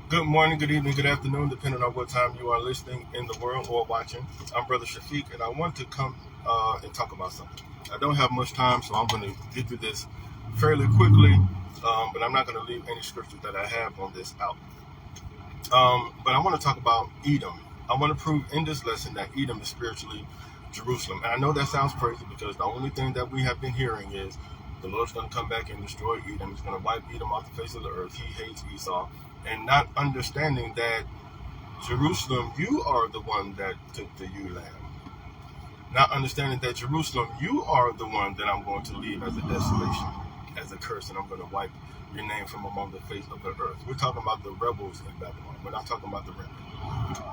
Good morning, good evening, good afternoon, depending on what time you are listening in the world or watching. I'm Brother Shafiq, and I want to come and talk about something. I don't have much time, so I'm going to get through this fairly quickly, but I'm not going to leave any scriptures that I have on this out. But I want to talk about Edom. I want to prove in this lesson that Edom is spiritually Jerusalem. And I know that sounds crazy because the only thing that we have been hearing is the Lord's going to come back and destroy Edom. He's going to wipe Edom off the face of the earth. He hates Esau. And not understanding that Jerusalem, you are the one that took the ewe lamb. Not understanding that Jerusalem, you are the one that I'm going to leave as a desolation, as a curse, and I'm going to wipe your name from among the face of the earth. We're talking about the rebels in Babylon. We're not talking about the remnant.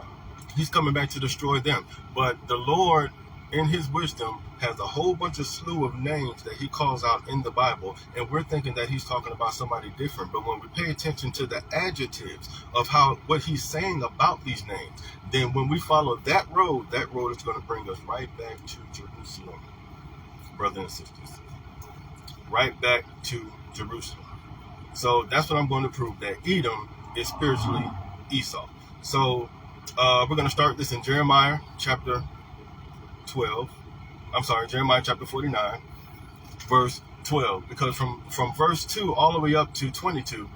He's coming back to destroy them. But the Lord, in his wisdom, has a whole bunch of slew of names that he calls out in the Bible, and we're thinking that he's talking about somebody different. But when we pay attention to the adjectives of what he's saying about these names, then when we follow that road is going to bring us right back to Jerusalem, brothers and sisters. Right back to Jerusalem. So that's what I'm going to prove, that Edom is spiritually Esau. So we're going to start this in Jeremiah chapter 49, verse 12, because from verse 2 all the way up to 22,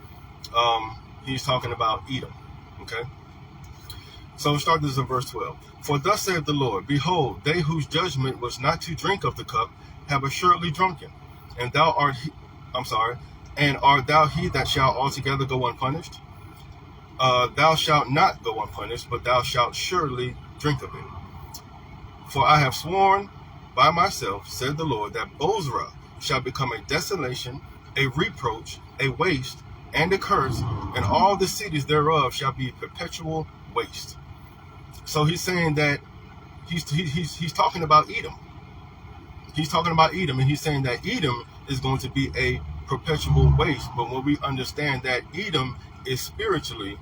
he's talking about Edom. Okay, so we'll start this in verse 12. For thus saith the Lord, behold, they whose judgment was not to drink of the cup have assuredly drunken, and art thou he that shall altogether go unpunished? Thou shalt not go unpunished, but thou shalt surely drink of it. For I have sworn by myself, said the Lord, that Bozrah shall become a desolation, a reproach, a waste, and a curse, and all the cities thereof shall be perpetual waste. So he's saying that he's talking about Edom. He's talking about Edom, and he's saying that Edom is going to be a perpetual waste. But when we understand that Edom is spiritually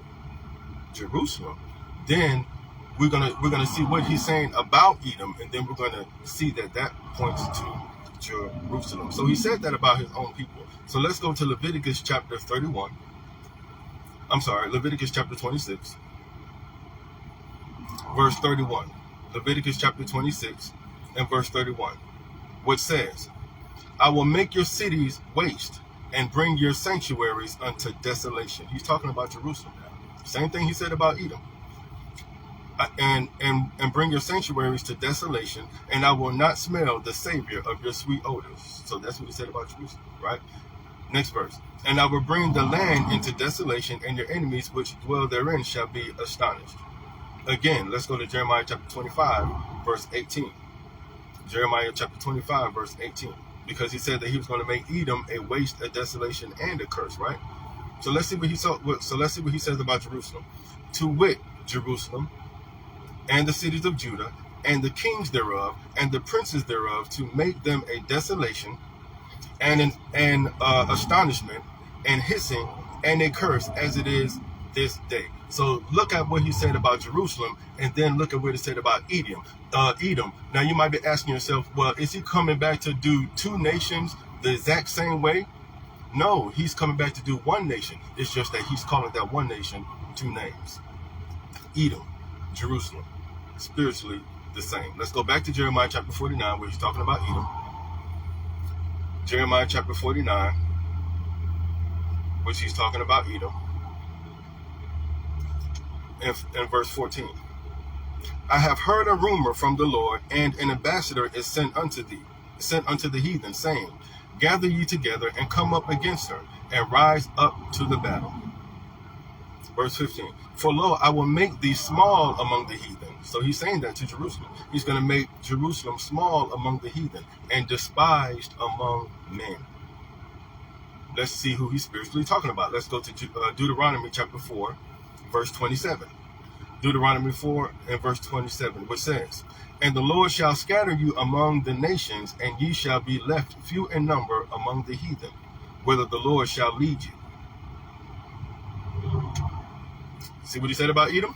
Jerusalem, then we're gonna see what he's saying about Edom, and then we're gonna see that points to Jerusalem. So he said that about his own people. So let's go to Leviticus chapter 26, verse 31. Leviticus chapter 26 and verse 31, which says, I will make your cities waste and bring your sanctuaries unto desolation. He's talking about Jerusalem now. Same thing he said about Edom. And bring your sanctuaries to desolation, and I will not smell the savior of your sweet odors. So that's what he said about Jerusalem, right? Next verse. And I will bring the land into desolation, and your enemies which dwell therein shall be astonished. Again, let's go to Jeremiah chapter 25, verse 18. Jeremiah chapter 25, verse 18. Because he said that he was going to make Edom a waste, a desolation, and a curse, right? So let's see what he says about Jerusalem. To wit, Jerusalem, and the cities of Judah, and the kings thereof, and the princes thereof, to make them a desolation, and an astonishment, and hissing, and a curse, as it is this day. So look at what he said about Jerusalem, and then look at what he said about Edom. Now you might be asking yourself, well, is he coming back to do two nations the exact same way? No, he's coming back to do one nation. It's just that he's calling that one nation two names. Edom, Jerusalem, spiritually the same. Let's go back to Jeremiah chapter 49, where he's talking about Edom. Jeremiah chapter 49, which he's talking about Edom. And verse 14. I have heard a rumor from the Lord, and an ambassador is sent unto the heathen, saying, gather ye together and come up against her, and rise up to the battle. Verse 15. For lo, I will make thee small among the heathen. So he's saying that to Jerusalem. He's going to make Jerusalem small among the heathen and despised among men. Let's see who he's spiritually talking about. Let's go to Deuteronomy chapter 4, verse 27. Deuteronomy 4 and verse 27, which says, and the Lord shall scatter you among the nations, and ye shall be left few in number among the heathen, whither the Lord shall lead you. See what he said about Edom?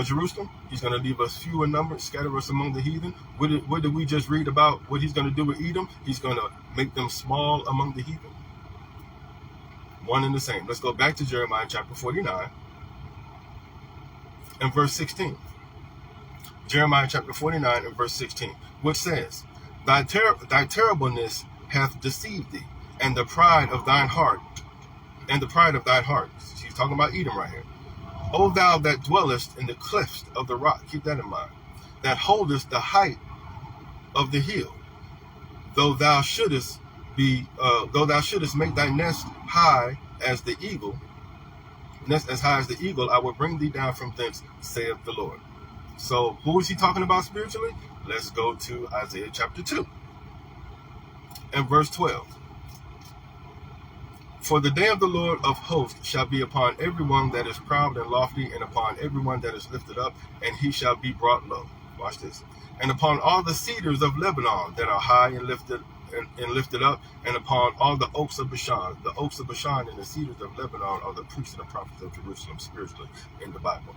Jerusalem? He's going to leave us few in number, scatter us among the heathen. What did we just read about what he's going to do with Edom? He's going to make them small among the heathen. One and the same. Let's go back to Jeremiah chapter 49. and verse 16. Jeremiah chapter 49 and verse 16, which says, thy terribleness hath deceived thee, and the pride of thine heart, She's talking about Edom right here. O thou that dwellest in the clefts of the rock, keep that in mind, that holdest the height of the hill, though thou shouldest make thy nest high as the eagle, I will bring thee down from thence, saith the Lord. So who is he talking about spiritually? Let's go to Isaiah chapter 2 and verse 12. For the day of the Lord of hosts shall be upon everyone that is proud and lofty, and upon everyone that is lifted up, and he shall be brought low. Watch this. And upon all the cedars of Lebanon that are high and lifted up, and upon all the oaks of Bashan. The oaks of Bashan and the cedars of Lebanon are the priests and the prophets of Jerusalem spiritually in the Bible.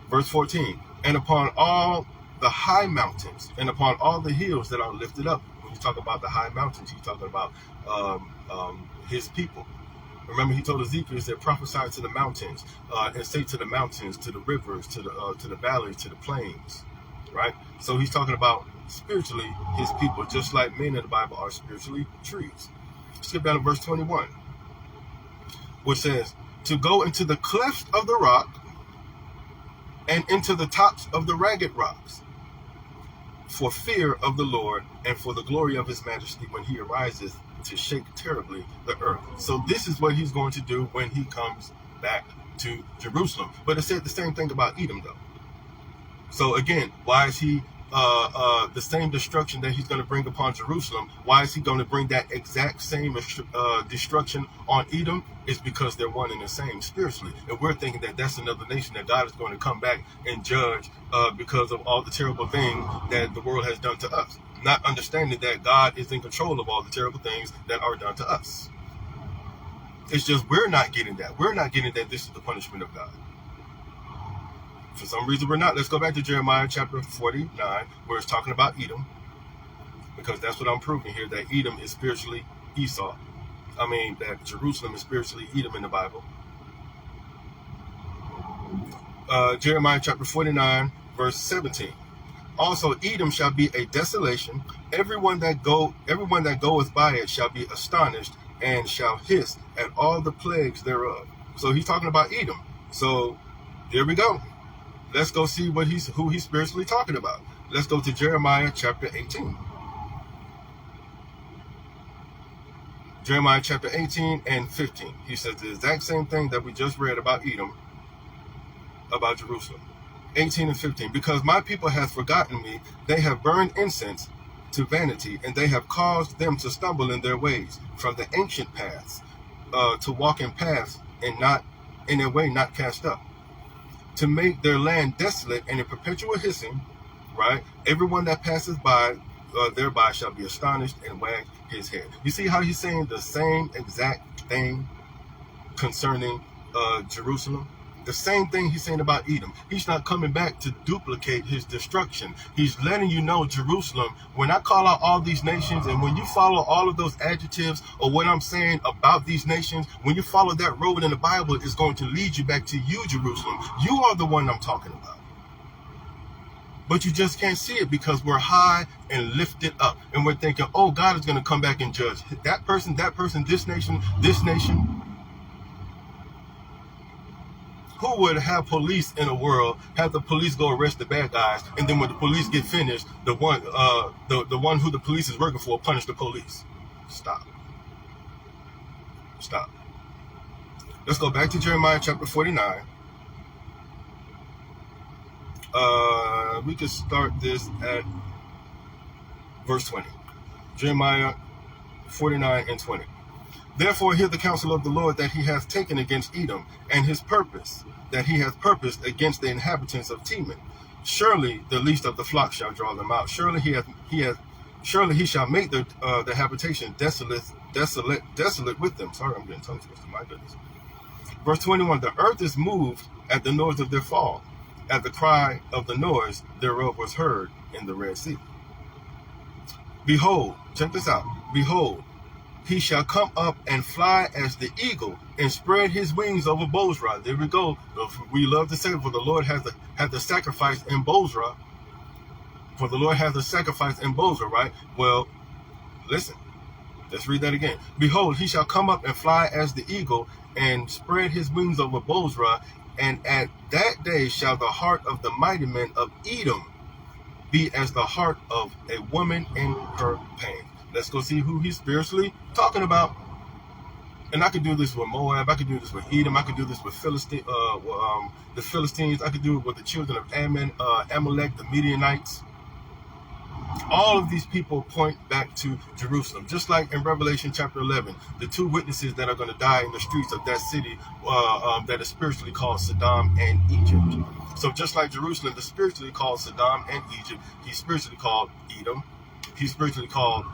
Verse 14. And upon all the high mountains, and upon all the hills that are lifted up. When you talk about the high mountains, he's talking about his people. Remember, he told Ezekiel, he said, prophesy to the mountains, and say to the mountains, to the rivers, to the valleys, to the plains, right? So he's talking about spiritually his people, just like men in the Bible are spiritually trees. Skip down to verse 21, which says, to go into the cleft of the rock and into the tops of the ragged rocks, for fear of the Lord and for the glory of his majesty when he arises to shake terribly the earth. So this is what he's going to do when he comes back to Jerusalem. But it said the same thing about Edom, though. So again, why is he the same destruction that he's going to bring upon Jerusalem? Why is he going to bring that exact same destruction on Edom? It's because they're one and the same spiritually. And we're thinking that that's another nation that God is going to come back and judge because of all the terrible things that the world has done to us. Not understanding that God is in control of all the terrible things that are done to us. It's just we're not getting that. We're not getting that this is the punishment of God. For some reason we're not. Let's go back to Jeremiah chapter 49, where it's talking about Edom, because that's what I'm proving here, that Edom is spiritually Esau. That Jerusalem is spiritually Edom in the Bible. Jeremiah chapter 49, verse 17. Also Edom shall be a desolation. Everyone that goeth by it shall be astonished, and shall hiss at all the plagues thereof. So he's talking about Edom. So there we go. Let's go see who he's spiritually talking about. Let's go to Jeremiah chapter 18. Jeremiah chapter 18 and 15. He says the exact same thing that we just read about Edom, about Jerusalem. 18 and 15. Because my people hath forgotten me, they have burned incense to vanity, and they have caused them to stumble in their ways from the ancient paths, to walk in paths and not in a way not cast up, to make their land desolate and a perpetual hissing, right? Everyone that passes by thereby shall be astonished and wag his head. You see how he's saying the same exact thing concerning Jerusalem? The same thing he's saying about Edom. He's not coming back to duplicate his destruction. He's letting you know, Jerusalem, when I call out all these nations, and when you follow all of those adjectives or what I'm saying about these nations, when you follow that road in the Bible, it's going to lead you back to you, Jerusalem. You are the one I'm talking about. But you just can't see it because we're high and lifted up. And we're thinking, oh, God is going to come back and judge that person, this nation, this nation. Who would have police in a world, have the police go arrest the bad guys, and then when the police get finished, the one who the police is working for punish the police? Stop. Let's go back to Jeremiah chapter 49. We can start this at verse 20. Jeremiah 49 and 20. Therefore hear the counsel of the Lord that he hath taken against Edom, and his purpose that he hath purposed against the inhabitants of Teman. Surely the least of the flock shall draw them out. Surely he shall make the habitation desolate with them. Sorry, I'm getting tongue twisted. My goodness. Verse 21. The earth is moved at the noise of their fall. At the cry of the noise thereof was heard in the Red Sea. Behold, check this out. Behold, he shall come up and fly as the eagle and spread his wings over Bozrah. There we go. We love to say, for the Lord has the sacrifice in Bozrah. For the Lord has the sacrifice in Bozrah, right? Well, listen. Let's read that again. Behold, he shall come up and fly as the eagle and spread his wings over Bozrah. And at that day shall the heart of the mighty men of Edom be as the heart of a woman in her pain. Let's go see who he's spiritually talking about. And I could do this with Moab. I could do this with Edom. I could do this with the Philistines. I could do it with the children of Ammon, Amalek, the Midianites. All of these people point back to Jerusalem. Just like in Revelation chapter 11, the two witnesses that are going to die in the streets of that city that is spiritually called Sodom and Egypt. So just like Jerusalem is spiritually called Sodom and Egypt, he's spiritually called Edom. He's spiritually called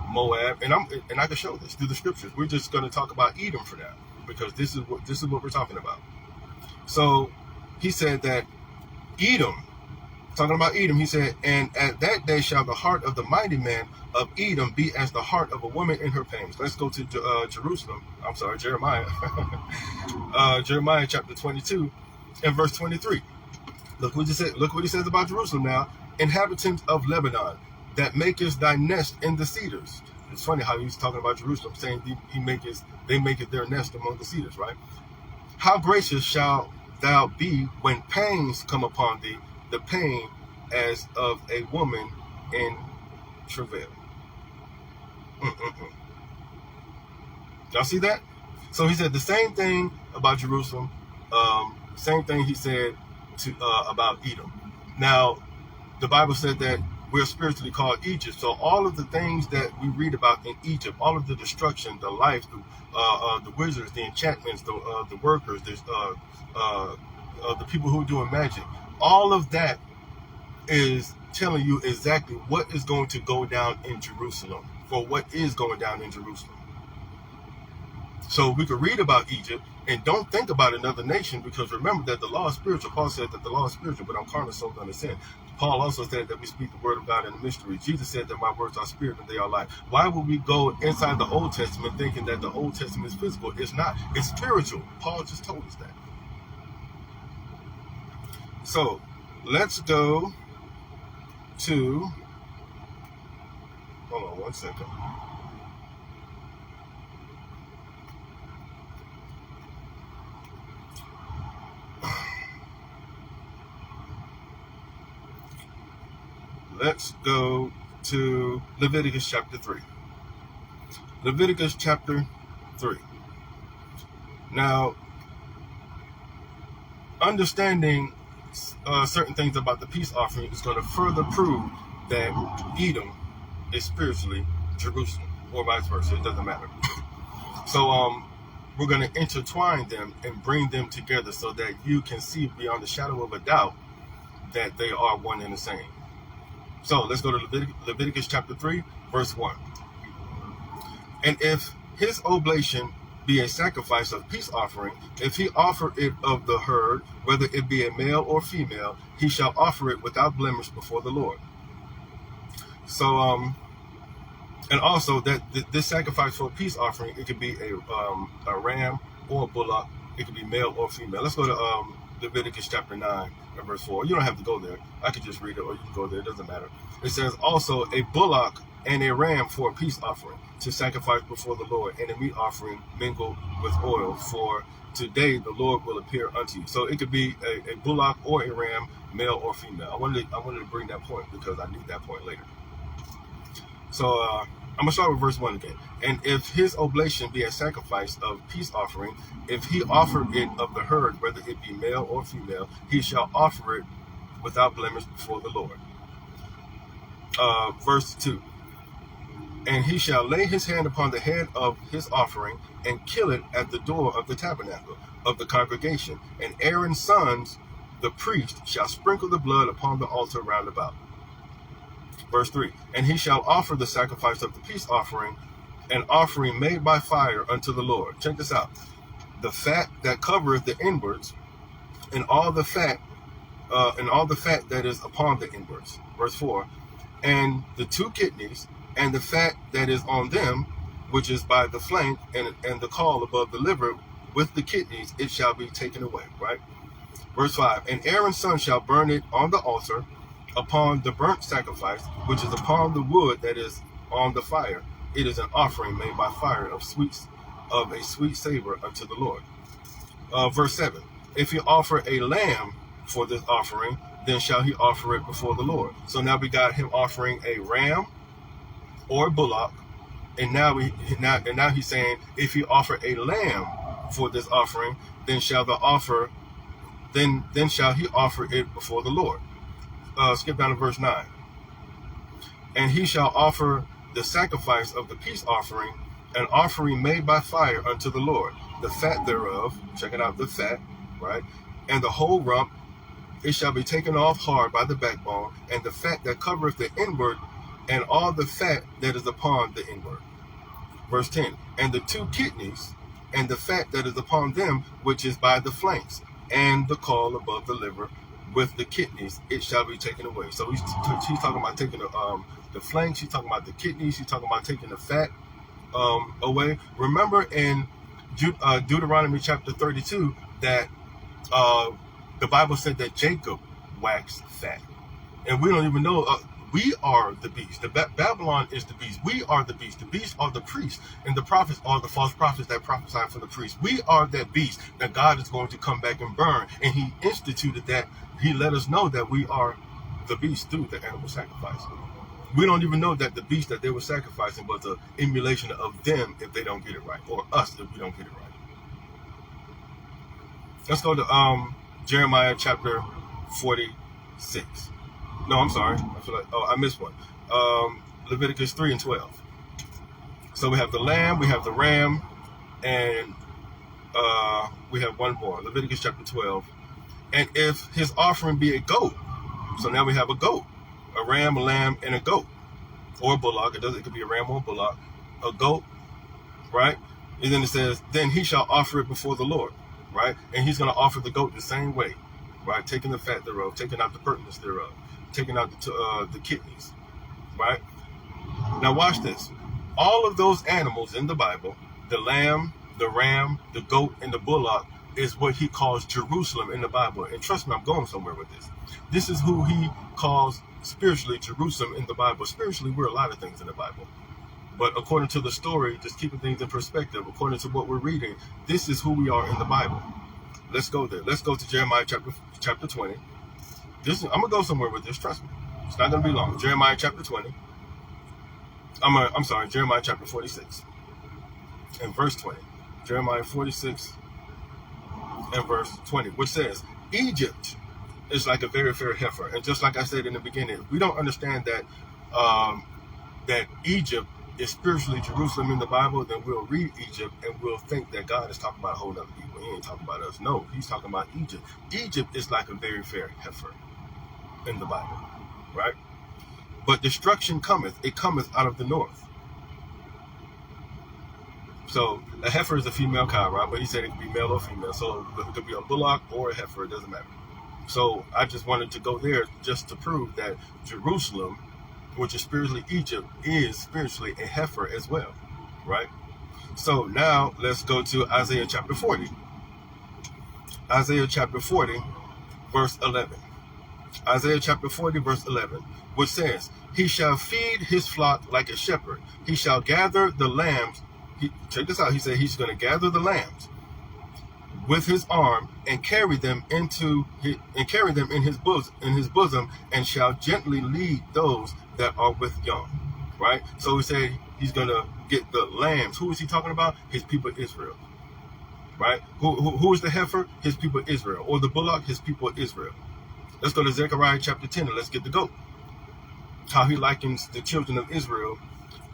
Moab. And I can show this through the scriptures. We're just going to talk about Edom for now, because this is what we're talking about. So he said that Edom, talking about Edom, he said, and at that day shall the heart of the mighty man of Edom be as the heart of a woman in her pains. Let's go to Jeremiah. Jeremiah chapter 22 and verse 23. Look what he says about Jerusalem now. Inhabitants of Lebanon, that makest thy nest in the cedars. It's funny how he's talking about Jerusalem, saying they make it their nest among the cedars, right? How gracious shalt thou be when pains come upon thee, the pain as of a woman in travail. Y'all see that? So he said the same thing about Jerusalem, same thing he said about Edom. Now, the Bible said that we're spiritually called Egypt. So all of the things that we read about in Egypt, all of the destruction, the life, the wizards, the enchantments, the workers, the people who are doing magic, all of that is telling you exactly what is going to go down in Jerusalem, for what is going down in Jerusalem. So we could read about Egypt and don't think about another nation, because remember that the law is spiritual. Paul said that the law is spiritual, but I'm carnal, soul, under sin. Paul also said that we speak the word of God in the mystery. Jesus said that my words are spirit and they are life. Why would we go inside the Old Testament thinking that the Old Testament is physical? It's not. It's spiritual. Paul just told us that. So let's go to, hold on one second. Let's go to Leviticus chapter 3. Leviticus chapter 3. Now, understanding certain things about the peace offering is going to further prove that Edom is spiritually Jerusalem, or vice versa. It doesn't matter. So we're going to intertwine them and bring them together so that you can see beyond the shadow of a doubt that they are one and the same. So let's go to Leviticus chapter 3, verse 1. And if his oblation be a sacrifice of peace offering, if he offer it of the herd, whether it be a male or female, he shall offer it without blemish before the Lord. So, and also that this sacrifice for a peace offering, it could be a ram or a bullock. It could be male or female. Let's go to Leviticus chapter 9 and verse 4. You don't have to go there. I could just read it, or you can go there. It doesn't matter. It says, also a bullock and a ram for a peace offering, to sacrifice before the Lord, and a meat offering mingled with oil, for today the Lord will appear unto you. So it could be a bullock or a ram, male or female. I wanted to bring that point because I need that point later. So I'm going to start with verse 1 again. And if his oblation be a sacrifice of peace offering, if he offer it of the herd, whether it be male or female, he shall offer it without blemish before the Lord. Verse 2. And he shall lay his hand upon the head of his offering and kill it at the door of the tabernacle of the congregation. And Aaron's sons, the priest, shall sprinkle the blood upon the altar round about. Verse 3. And he shall offer the sacrifice of the peace offering, an offering made by fire unto the Lord. Check this out. The fat that covereth the inwards, and all the fat that is upon the inwards. Verse 4. And the two kidneys, and the fat that is on them, which is by the flank and the caul above the liver with the kidneys, it shall be taken away. Right? Verse 5, and Aaron's son shall burn it on the altar upon the burnt sacrifice, which is upon the wood that is on the fire. It is an offering made by fire of a sweet savor unto the Lord. Verse 7, if he offer a lamb for this offering, then shall he offer it before the Lord. So now we got him offering a ram or a bullock, and now he's saying, if he offer a lamb for this offering, then shall he offer it before the Lord. Skip down to verse 9. And he shall offer the sacrifice of the peace offering, an offering made by fire unto the Lord, the fat thereof, check it out, the fat, right, and the whole rump, it shall be taken off hard by the backbone, and the fat that covereth the inward, and all the fat that is upon the inward. Verse 10, and the 2 kidneys, and the fat that is upon them, which is by the flanks, and the caul above the liver, with the kidneys, it shall be taken away. So he's talking about taking the flanks, he's talking about the kidneys, he's talking about taking the fat away. Remember in Deuteronomy chapter 32 that the Bible said that Jacob waxed fat. And we don't even know, we are the beast. Babylon is the beast. We are the beast. The beasts are the priests. And the prophets are the false prophets that prophesy for the priests. We are that beast that God is going to come back and burn. And he instituted that. He let us know that we are the beast through the animal sacrifice. We don't even know that the beast that they were sacrificing was an emulation of them if they don't get it right, or us if we don't get it right. Let's go to Jeremiah chapter 46. No, I'm sorry. I feel like, I missed one. Leviticus 3 and 12. So we have the lamb, we have the ram, and we have one more. Leviticus chapter 12. And if his offering be a goat, so now we have a goat, a ram, a lamb, and a goat, or a bullock. It could be a ram or a bullock, a goat, right? And then it says, then he shall offer it before the Lord, right? And he's going to offer the goat the same way, right? Taking the fat thereof, taking out the pertinence thereof, taking out the kidneys, right? Now watch this. All of those animals in the Bible, the lamb, the ram, the goat, and the bullock, is what he calls Jerusalem in the Bible. And trust me, I'm going somewhere with this. This is who he calls spiritually Jerusalem in the Bible. Spiritually, we're a lot of things in the Bible. But according to the story, just keeping things in perspective, according to what we're reading, this is who we are in the Bible. Let's go there. Let's go to Jeremiah chapter 20. I'm going to go somewhere with this, trust me. It's not going to be long. Jeremiah chapter 20. Jeremiah chapter 46 and verse 20. Jeremiah 46 and verse 20, which says, Egypt is like a very fair heifer. And just like I said in the beginning, we don't understand that that Egypt is spiritually Jerusalem in the Bible, then we'll read Egypt and we'll think that God is talking about a whole other people. He ain't talking about us. No, he's talking about Egypt. Egypt is like a very fair heifer in the Bible, right? But destruction cometh. It cometh out of the north. So a heifer is a female cow, right? But he said it could be male or female. So it could be a bullock or a heifer. It doesn't matter. So I just wanted to go there just to prove that Jerusalem, which is spiritually Egypt, is spiritually a heifer as well, right? So now let's go to Isaiah chapter 40. Isaiah chapter 40, verse 11. Isaiah chapter 40, verse 11, which says, he shall feed his flock like a shepherd. He shall gather the lambs. Check this out. He said he's going to gather the lambs with his arm and carry them in his bosom, and shall gently lead those that are with young. Right? So he said he's going to get the lambs. Who is he talking about? His people Israel. Right? Who is the heifer? His people Israel. Or the bullock? His people Israel. Let's go to Zechariah chapter 10 and let's get the goat. How he likens the children of Israel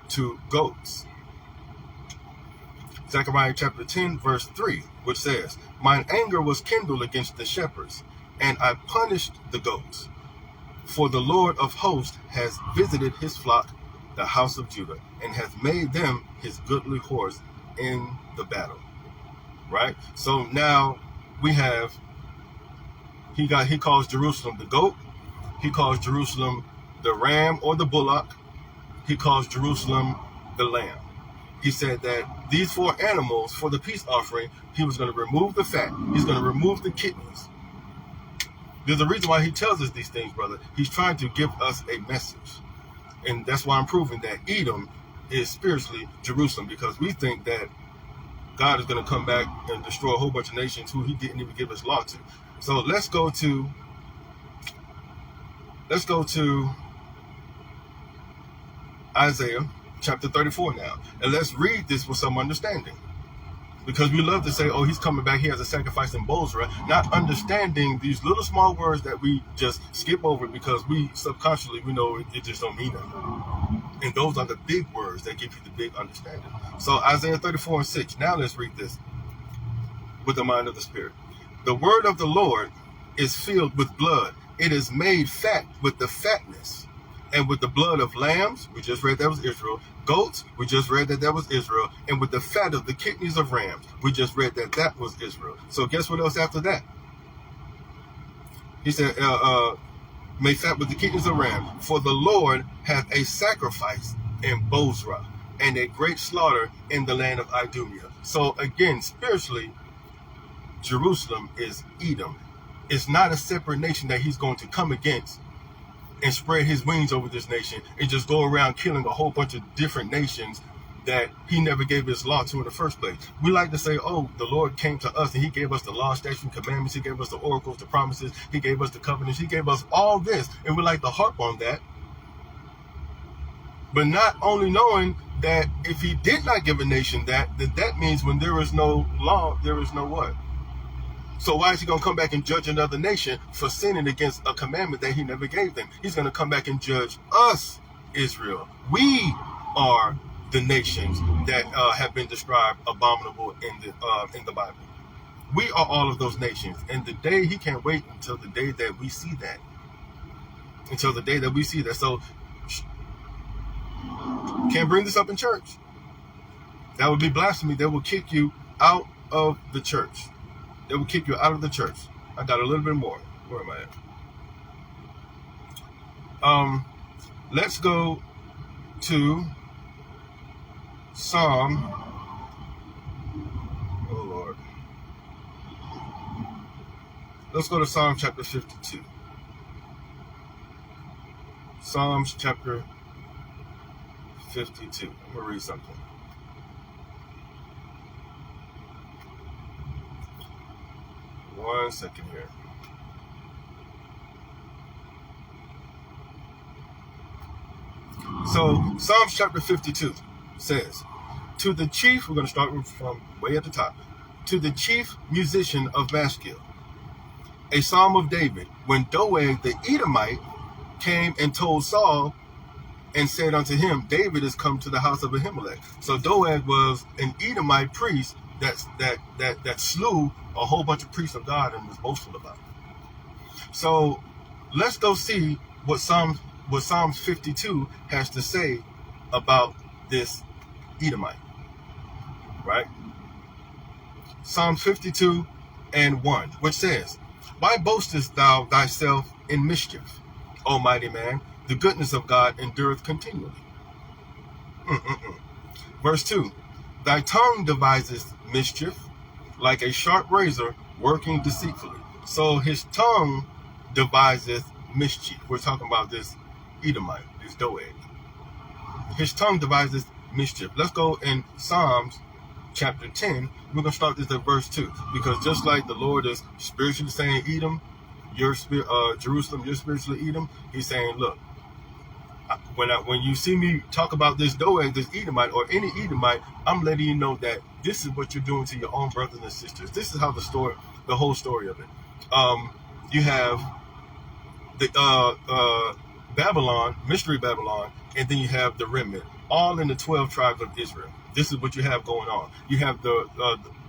to goats. Zechariah chapter 10 verse 3, which says, mine anger was kindled against the shepherds, and I punished the goats. For the Lord of hosts has visited his flock, the house of Judah, and hath made them his goodly horse in the battle. Right? So now we have, he calls Jerusalem the goat. He calls Jerusalem the ram or the bullock. He calls Jerusalem the lamb. he said that these 4 animals for the peace offering, he was going to remove the fat. He's going to remove the kidneys. There's a reason why he tells us these things, brother. He's trying to give us a message. And that's why I'm proving that Edom is spiritually Jerusalem, because we think that God is going to come back and destroy a whole bunch of nations who he didn't even give his law to. So let's go to Isaiah chapter 34 now. And let's read this with some understanding. Because we love to say, oh, he's coming back here as a sacrifice in Bozrah, not understanding these little small words that we just skip over because we subconsciously, we know it just don't mean nothing. And those are the big words that give you the big understanding. So Isaiah 34:6. Now let's read this with the mind of the Spirit. The word of the Lord is filled with blood. It is made fat with the fatness and with the blood of lambs. We just read that was Israel. Goats. We just read that was Israel. And with the fat of the kidneys of rams. We just read that was Israel. So guess what else after that? He said, made fat with the kidneys of rams. For the Lord hath a sacrifice in Bozrah and a great slaughter in the land of Idumea. So again, spiritually, Jerusalem is Edom. It's not a separate nation that he's going to come against and spread his wings over this nation and just go around killing a whole bunch of different nations that he never gave his law to in the first place. We like to say, oh, the Lord came to us and he gave us the law, statutes, and commandments. He gave us the oracles, the promises. He gave us the covenants. He gave us all this. And we like to harp on that. But not only knowing that if he did not give a nation that means when there is no law, there is no what? So why is he going to come back and judge another nation for sinning against a commandment that he never gave them? He's going to come back and judge us, Israel. We are the nations that have been described abominable in the Bible. We are all of those nations. And the day, he can't wait until the day that we see that. Until the day that we see that. So, can't bring this up in church. That would be blasphemy. They will kick you out of the church. They will kick you out of the church. I got a little bit more. Where am I at? Let's go to Psalm. Oh Lord. Let's go to Psalm chapter 52. Psalms chapter 52. I'm going to read something. One second here. So, Psalms chapter 52 says, to the chief, we're going to start from way at the top, to the chief musician of Maskil, a psalm of David, when Doeg the Edomite came and told Saul and said unto him, David is come to the house of Ahimelech. So Doeg was an Edomite priest that slew a whole bunch of priests of God and was boastful about it. So let's go see what Psalms 52 has to say about this Edomite. Right? Psalms 52 and 1, which says, why boastest thou thyself in mischief, O mighty man? The goodness of God endureth continually. Verse 2, thy tongue deviseth mischief, like a sharp razor working deceitfully. So his tongue deviseth mischief. We're talking about this Edomite, this Doeg. His tongue deviseth mischief. Let's go in Psalms chapter 10. We're going to start this at verse 2. Because just like the Lord is spiritually saying, Edom, you're Jerusalem, you're spiritually Edom, he's saying, look, when you see me talk about this Doeg, this Edomite, or any Edomite, I'm letting you know that this is what you're doing to your own brothers and sisters. This is how the whole story of it. You have the Babylon, mystery Babylon, and then you have the remnant, all in the 12 tribes of Israel. This is what you have going on. You have the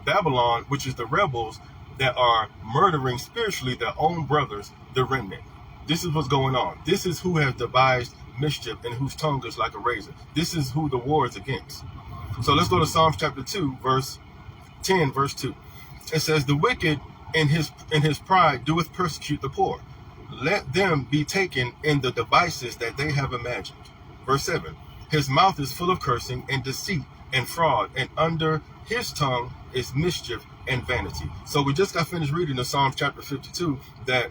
Babylon, which is the rebels that are murdering spiritually their own brothers, the remnant. This is what's going on. This is who has devised mischief and whose tongue is like a razor. This is who the war is against. So let's go to Psalms chapter 2, verse 10, verse 2. It says, the wicked in his pride doeth persecute the poor. Let them be taken in the devices that they have imagined. Verse 7. His mouth is full of cursing and deceit. and fraud, and under his tongue is mischief and vanity. So we just got finished reading the Psalms chapter 52 that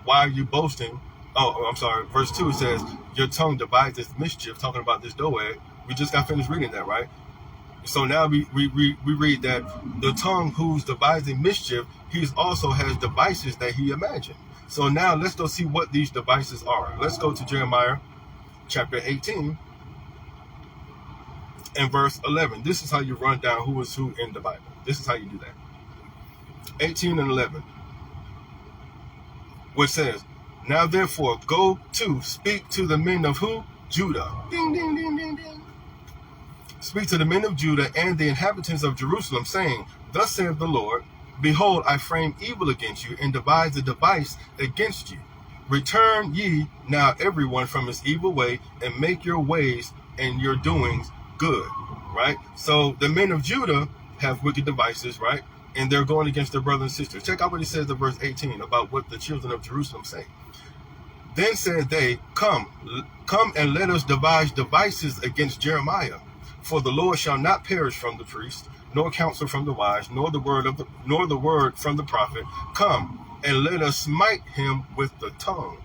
why are you boasting? Oh, I'm sorry. Verse 2 it says, your tongue deviseth mischief, talking about this Doeg. We just got finished reading that, right? So now we read that the tongue who's devising mischief, he also has devices that he imagined. So now let's go see what these devices are. Let's go to Jeremiah chapter 18 and verse 11. This is how you run down who is who in the Bible. This is how you do that. 18 and 11. Which says, now therefore go to speak to the men of who? Judah. Ding, ding, ding, ding, ding. Speak to the men of Judah and the inhabitants of Jerusalem, saying, thus saith the Lord, behold, I frame evil against you, and devise a device against you. Return ye now everyone from his evil way, and make your ways and your doings good. Right? So the men of Judah have wicked devices, right? And they're going against their brothers and sisters. Check out what he says in verse 18 about what the children of Jerusalem say. Then said they, come and let us devise devices against Jeremiah. For the Lord shall not perish from the priest, nor counsel from the wise, nor the word from the prophet. Come and let us smite him with the tongue.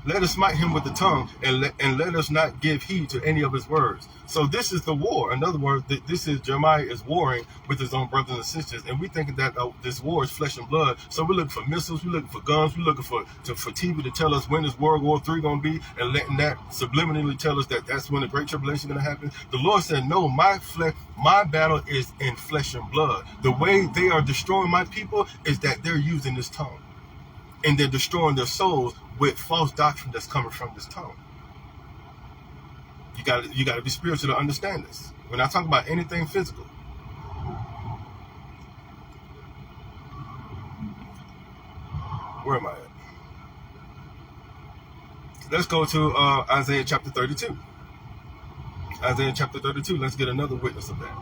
Let us smite him with the tongue, and let us not give heed to any of his words. So this is the war. In other words, this is Jeremiah is warring with his own brothers and sisters, and we thinking that this war is flesh and blood. So we're looking for missiles, we're looking for guns, we're looking for TV to tell us when is World War III going to be, and letting that subliminally tell us that that's when the Great Tribulation is going to happen. The Lord said, no, my battle is in flesh and blood. The way they are destroying my people is that they're using this tongue, and they're destroying their souls with false doctrine that's coming from this tongue. You got to be spiritual to understand this. We're not talking about anything physical. Where am I at? Let's go to Isaiah chapter 32. Isaiah chapter 32. Let's get another witness of that.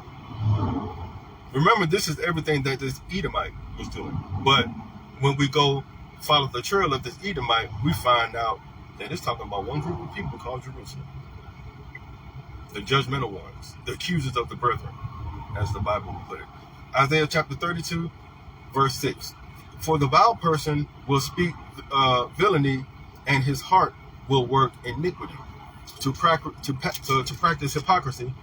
Remember, this is everything that this Edomite was doing. But when we go follow the trail of this Edomite, we find out that it's talking about one group of people called Jerusalem. The judgmental ones, the accusers of the brethren, as the Bible will put it. Isaiah chapter 32, verse 6. For the vile person will speak villainy, and his heart will work iniquity. To practice hypocrisy.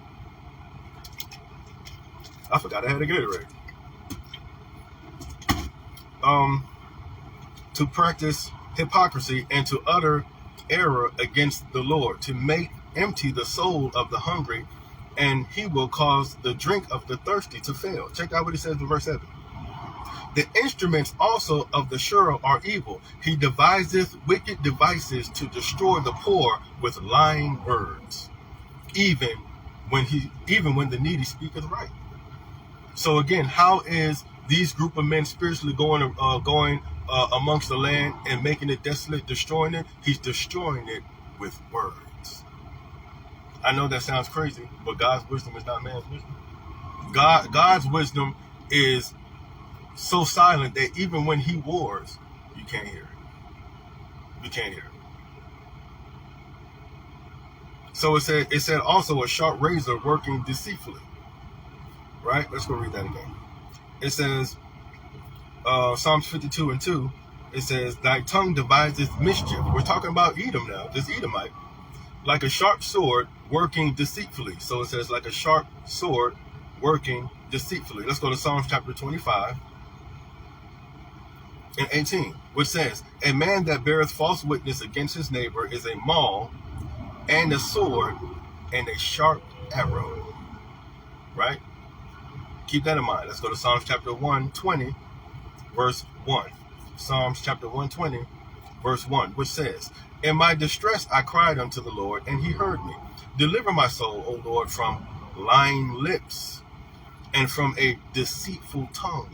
I forgot I had a Gatorade. To practice hypocrisy and to utter error against the Lord, to make empty the soul of the hungry, and he will cause the drink of the thirsty to fail. Check out what he says in verse 7. The instruments also of the sure are evil. He deviseth wicked devices to destroy the poor with lying words, even when the needy speaketh right. So again, how is these group of men spiritually going amongst the land and making it desolate, destroying it? He's destroying it with words. I know that sounds crazy, but God's wisdom is not man's wisdom. God's wisdom is so silent that even when he wars, you can't hear it. You can't hear it. So it said also a sharp razor working deceitfully. Right? Let's go read that again. It says, Psalms 52 and 2, it says, thy tongue deviseth mischief. We're talking about Edom now, this Edomite. Like a sharp sword working deceitfully. So it says like a sharp sword working deceitfully. Let's go to Psalms chapter 25 and 18, which says, a man that beareth false witness against his neighbor is a maul and a sword and a sharp arrow. Right? Keep that in mind. Let's go to Psalms chapter 120, verse 1. Psalms chapter 120, verse 1, which says, in my distress I cried unto the Lord, and he heard me. Deliver my soul, O Lord, from lying lips and from a deceitful tongue.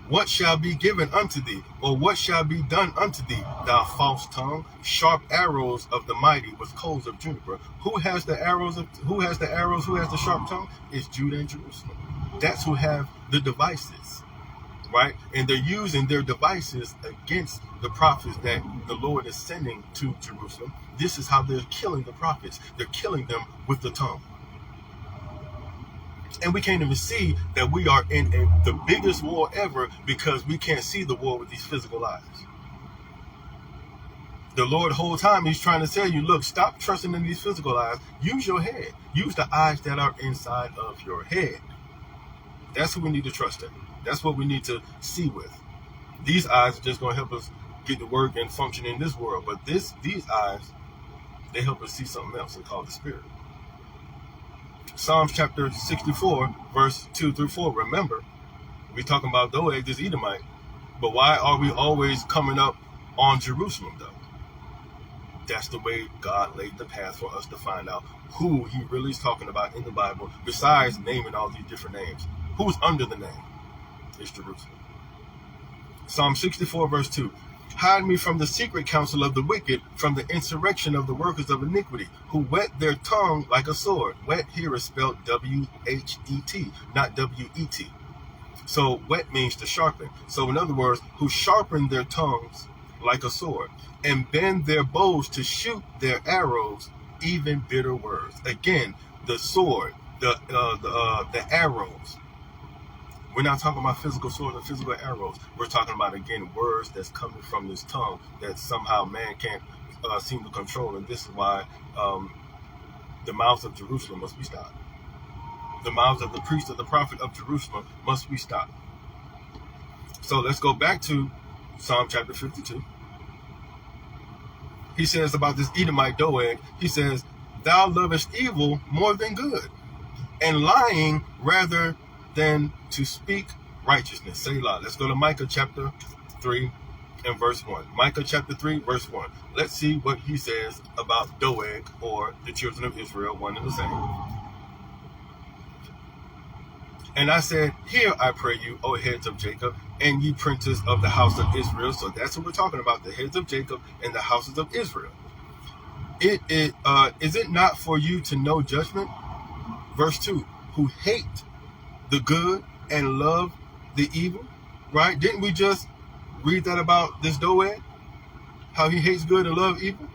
What shall be given unto thee, or what shall be done unto thee, thou false tongue? Sharp arrows of the mighty with coals of juniper. Who has the arrows? Who has the sharp tongue? It's Judah and Jerusalem. That's who have the devices, right? And they're using their devices against the prophets that the Lord is sending to Jerusalem. This is how they're killing the prophets. They're killing them with the tongue. And we can't even see that we are in the biggest war ever because we can't see the war with these physical eyes. The Lord, the whole time, he's trying to tell you, look, stop trusting in these physical eyes. Use your head. Use the eyes that are inside of your head. That's who we need to trust in. That's what we need to see with. These eyes are just going to help us get to work and function in this world. But these eyes, they help us see something else called the Spirit. Psalms chapter 64, verse 2 through 4. Remember, we're talking about Doeg, this Edomite. But why are we always coming up on Jerusalem, though? That's the way God laid the path for us to find out who he really is talking about in the Bible, besides naming all these different names. Who's under the name? It's Jerusalem. Psalm 64, verse 2. Hide me from the secret counsel of the wicked, from the insurrection of the workers of iniquity, who whet their tongue like a sword. Whet here is spelled W-H-E-T, not W-E-T. So whet means to sharpen. So in other words, who sharpen their tongues like a sword, and bend their bows to shoot their arrows, even bitter words. Again, the sword, the arrows. We're not talking about physical swords and physical arrows. We're talking about, again, words that's coming from this tongue that somehow man can't seem to control. And this is why the mouths of Jerusalem must be stopped. The mouths of the priest of the prophet of Jerusalem must be stopped. So let's go back to Psalm chapter 52. He says about this Edomite Doeg, he says, thou lovest evil more than good, and lying rather than to speak righteousness. Selah. Let's go to Micah chapter 3 and verse 1. Micah chapter 3, verse 1. Let's see what he says about Doeg, or the children of Israel, one and the same. And I said, hear, I pray you, O heads of Jacob, and ye princes of the house of Israel. So that's what we're talking about, the heads of Jacob and the houses of Israel. Is it not for you to know judgment? Verse 2, who hate the good and love the evil, right? Didn't we just read that about this Doeg? How he hates good and love evil?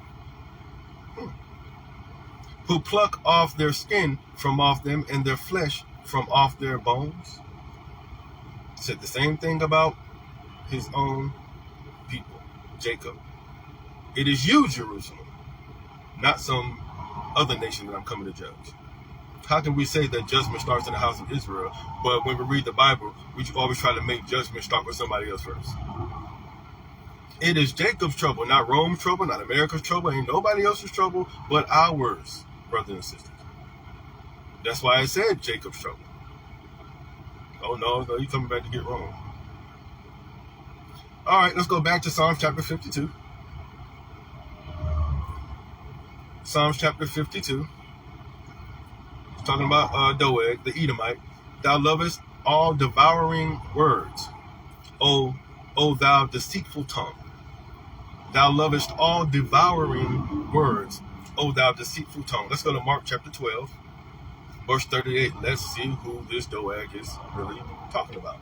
Who pluck off their skin from off them and their flesh from off their bones. Said the same thing about his own people, Jacob. It is you, Jerusalem, not some other nation that I'm coming to judge. How can we say that judgment starts in the house of Israel, but when we read the Bible, we always try to make judgment start with somebody else first? It is Jacob's trouble, not Rome's trouble, not America's trouble, ain't nobody else's trouble but ours, brothers and sisters. That's why I said Jacob's trouble. Oh, no, you're coming back to get Rome. All right, let's go back to Psalms chapter 52. Psalms chapter 52. It's talking about Doeg, the Edomite. Thou lovest all devouring words, O thou deceitful tongue. Thou lovest all devouring words, O thou deceitful tongue. Let's go to Mark chapter 12. Verse 38, let's see who this Doeg is really talking about.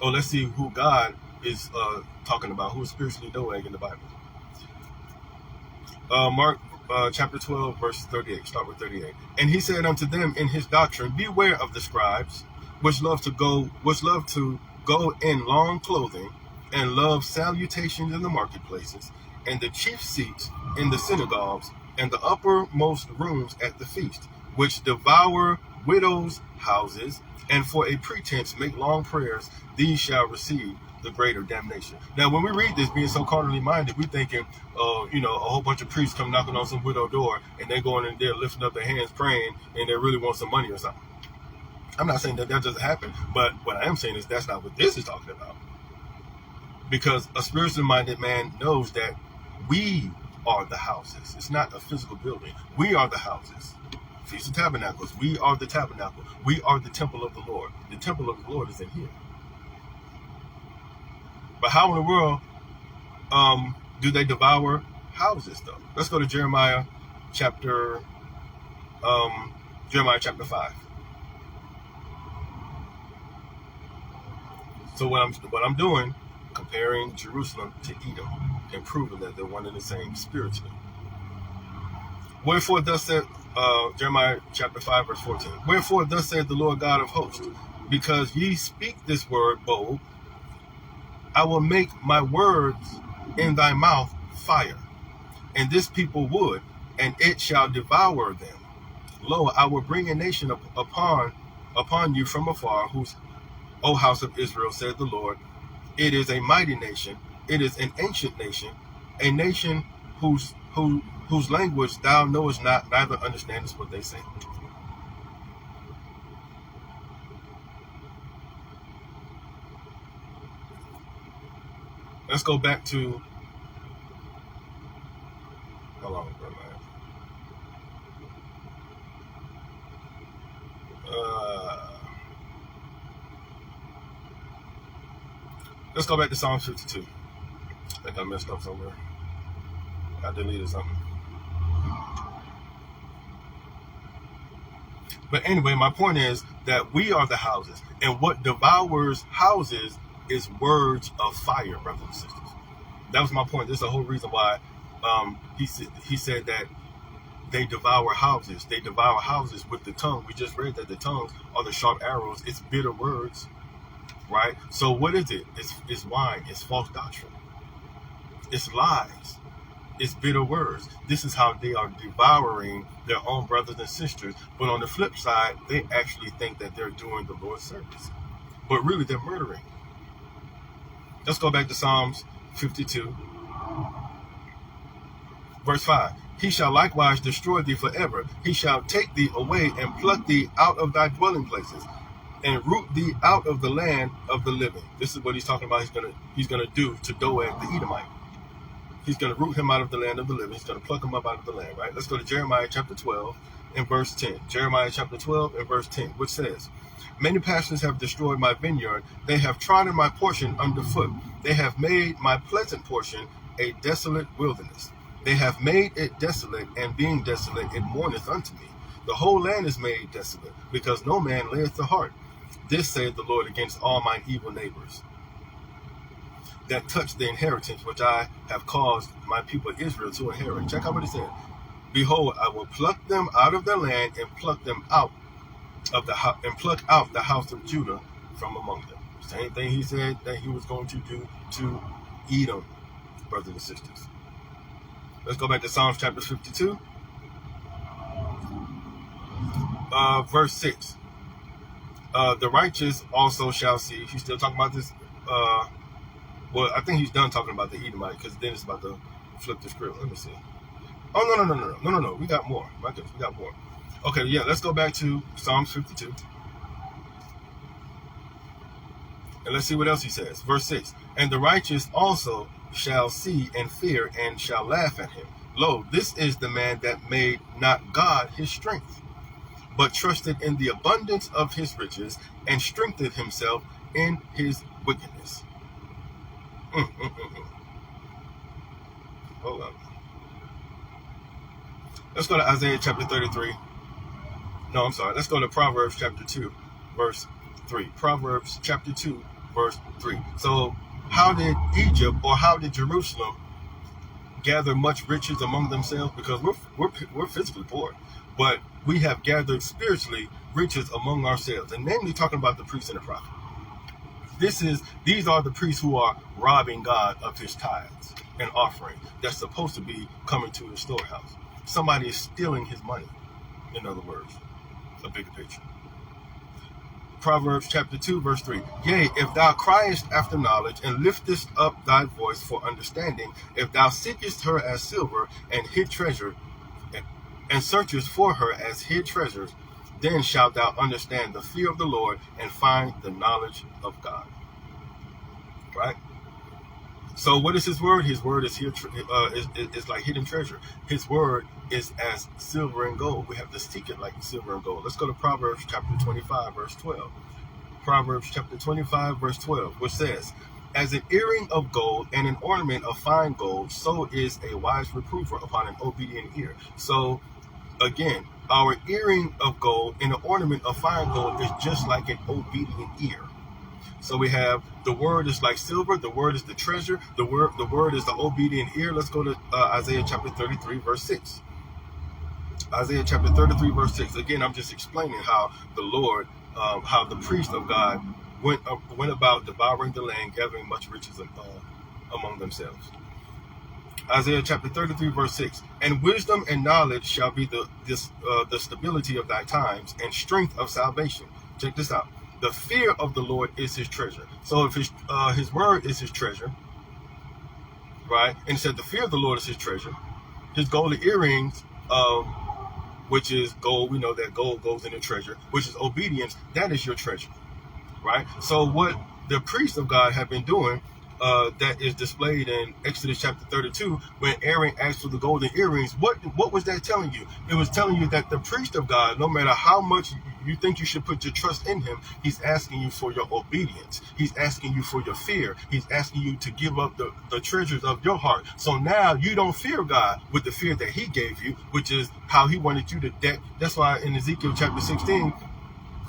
Oh, let's see who God is talking about, who is spiritually Doeg in the Bible. Mark chapter 12, verse 38, start with 38. And he said unto them in his doctrine, beware of the scribes, which love to go in long clothing, and love salutations in the marketplaces, and the chief seats in the synagogues, and the uppermost rooms at the feast, which devour widows' houses, and for a pretense make long prayers, these shall receive the greater damnation. Now, when we read this, being so carnally minded, we thinking, a whole bunch of priests come knocking on some widow door, and they're going in there lifting up their hands praying, and they really want some money or something. I'm not saying that doesn't happen, but what I am saying is that's not what this is talking about. Because a spiritually minded man knows that we are the houses. It's not a physical building. We are the houses. Feast of Tabernacles. We are the tabernacle. We are the temple of the Lord. The temple of the Lord is in here. But how in the world do they devour houses, though? Let's go to Jeremiah chapter 5. So what I'm doing, comparing Jerusalem to Edom, and proving that they're one and the same spiritually. Wherefore thus said Jeremiah chapter 5, verse 14. Wherefore thus saith the Lord God of hosts, because ye speak this word bold, I will make my words in thy mouth fire, and this people wood, and it shall devour them. Lo, I will bring a nation upon you from afar, whose, O house of Israel, said the Lord, it is a mighty nation, it is an ancient nation, a nation whose language thou knowest not, neither understandest what they say. Let's go back to, how long ago, man? Let's go back to Psalm 52. I think I messed up somewhere. I deleted something. But anyway, my point is that we are the houses, and what devours houses is words of fire, brothers and sisters. That was my point. This is the whole reason why he said that they devour houses. They devour houses with the tongue. We just read that the tongues are the sharp arrows. It's bitter words, right? So what is it? It's wine. It's false doctrine. It's lies. It's bitter words. This is how they are devouring their own brothers and sisters. But on the flip side, they actually think that they're doing the Lord's service. But really, they're murdering. Let's go back to Psalms 52, verse 5. He shall likewise destroy thee forever. He shall take thee away and pluck thee out of thy dwelling places, and root thee out of the land of the living. This is what he's talking about. He's gonna do to Doeg the Edomite. He's going to root him out of the land of the living. He's going to pluck him up out of the land, right? Let's go to Jeremiah chapter 12 and verse 10. Jeremiah chapter 12 and verse 10, which says, many passions have destroyed my vineyard. They have trodden my portion underfoot. They have made my pleasant portion a desolate wilderness. They have made it desolate, and being desolate, it mourneth unto me. The whole land is made desolate, because no man layeth the heart. This saith the Lord against all mine evil neighbors that touch the inheritance which I have caused my people Israel to inherit. Check out what he said. Behold, I will pluck them out of their land, and pluck them out of pluck out the house of Judah from among them. Same thing he said that he was going to do to Edom, brothers and sisters. Let's go back to Psalms chapter 52, verse 6. The righteous also shall see. He's still talking about this. Well, I think he's done talking about the Edomite, because then it's about to flip the script. Let me see. Oh, no. We got more. My goodness, we got more. Okay, yeah, let's go back to Psalms 52. And let's see what else he says. Verse 6. And the righteous also shall see and fear, and shall laugh at him. Lo, this is the man that made not God his strength, but trusted in the abundance of his riches, and strengthened himself in his wickedness. Hold on. Let's go to Isaiah chapter 33. No, I'm sorry. Let's go to Proverbs chapter 2, verse 3. Proverbs chapter 2, verse 3. So how did Egypt, or how did Jerusalem gather much riches among themselves? Because we're physically poor, but we have gathered spiritually riches among ourselves, and namely talking about the priests and the prophets. These are the priests who are robbing God of his tithes and offering that's supposed to be coming to the storehouse. Somebody is stealing his money, in other words, a bigger picture. Proverbs chapter 2, verse 3. Yea, if thou criest after knowledge, and liftest up thy voice for understanding, if thou seekest her as silver and hid treasure, and searchest for her as hid treasures, then shalt thou understand the fear of the Lord, and find the knowledge of God. Right? So what is his word? His word is here, is like hidden treasure. His word is as silver and gold. We have to seek it like silver and gold. Let's go to Proverbs chapter 25, verse 12. Proverbs chapter 25, verse 12, which says, as an earring of gold and an ornament of fine gold, so is a wise reprover upon an obedient ear. So again, our earring of gold and an ornament of fine gold is just like an obedient ear. So we have the word is like silver, the word is the treasure, the word is the obedient ear. Let's go to Isaiah chapter 33, verse 6. Isaiah chapter 33, verse 6. Again, I'm just explaining how the Lord, how the priest of God went about devouring the land, gathering much riches among themselves. Isaiah chapter 33, verse 6. And wisdom and knowledge shall be the stability of thy times, and strength of salvation. Check this out. The fear of the Lord is his treasure. So if his word is his treasure, right? And it said the fear of the Lord is his treasure. His golden earrings, which is gold. We know that gold goes in the treasure, which is obedience. That is your treasure, right? So what the priests of God have been doing, that is displayed in Exodus chapter 32, when Aaron asked for the golden earrings, what was that telling you? It was telling you that the priest of God, no matter how much you think you should put your trust in him, he's asking you for your obedience. He's asking you for your fear. He's asking you to give up the treasures of your heart. So now you don't fear God with the fear that he gave you, which is how he wanted you to deck. That's why in Ezekiel chapter 16,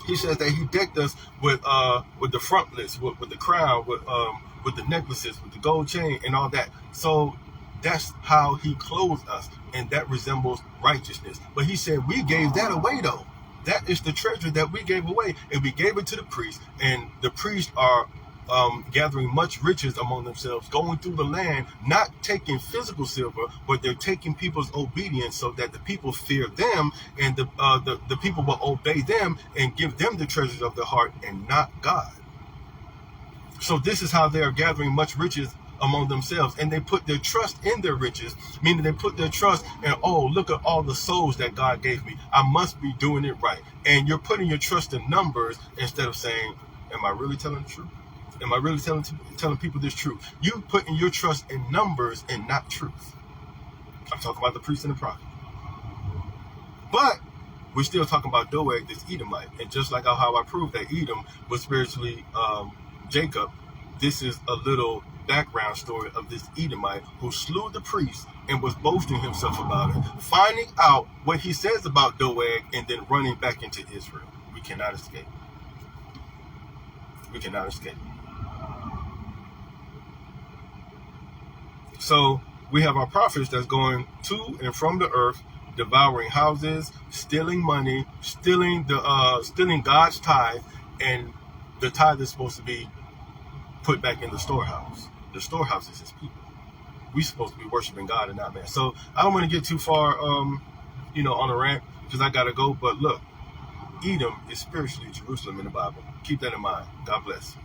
he says that he decked us with the frontlets, with the crown, with the necklaces, with the gold chain, and all that. So that's how he clothed us, and that resembles righteousness. But he said we gave that away, though. That is the treasure that we gave away, and we gave it to the priests, and the priests are gathering much riches among themselves, going through the land, not taking physical silver, but they're taking people's obedience, so that the people fear them, and the people will obey them and give them the treasures of their heart and not God. So this is how they are gathering much riches among themselves, and they put their trust in their riches, meaning they put their trust in, oh, look at all the souls that God gave me, I must be doing it right. And you're putting your trust in numbers instead of saying, am I really telling the truth? Am I really telling people this truth? You putting your trust in numbers and not truth. I'm talking about the priest and the prophet. But we're still talking about Doeg, this Edomite. And just like how I proved that Edom was spiritually Jacob, this is a little background story of this Edomite who slew the priest and was boasting himself about it, finding out what he says about Doeg and then running back into Israel. We cannot escape. We cannot escape. So we have our prophets that's going to and from the earth, devouring houses, stealing money, stealing God's tithe, and the tithe is supposed to be put back in the storehouse. The storehouse is his people. We're supposed to be worshiping God and not man. So I don't want to get too far, on a rant, because I gotta go. But look, Edom is spiritually Jerusalem in the Bible. Keep that in mind. God bless.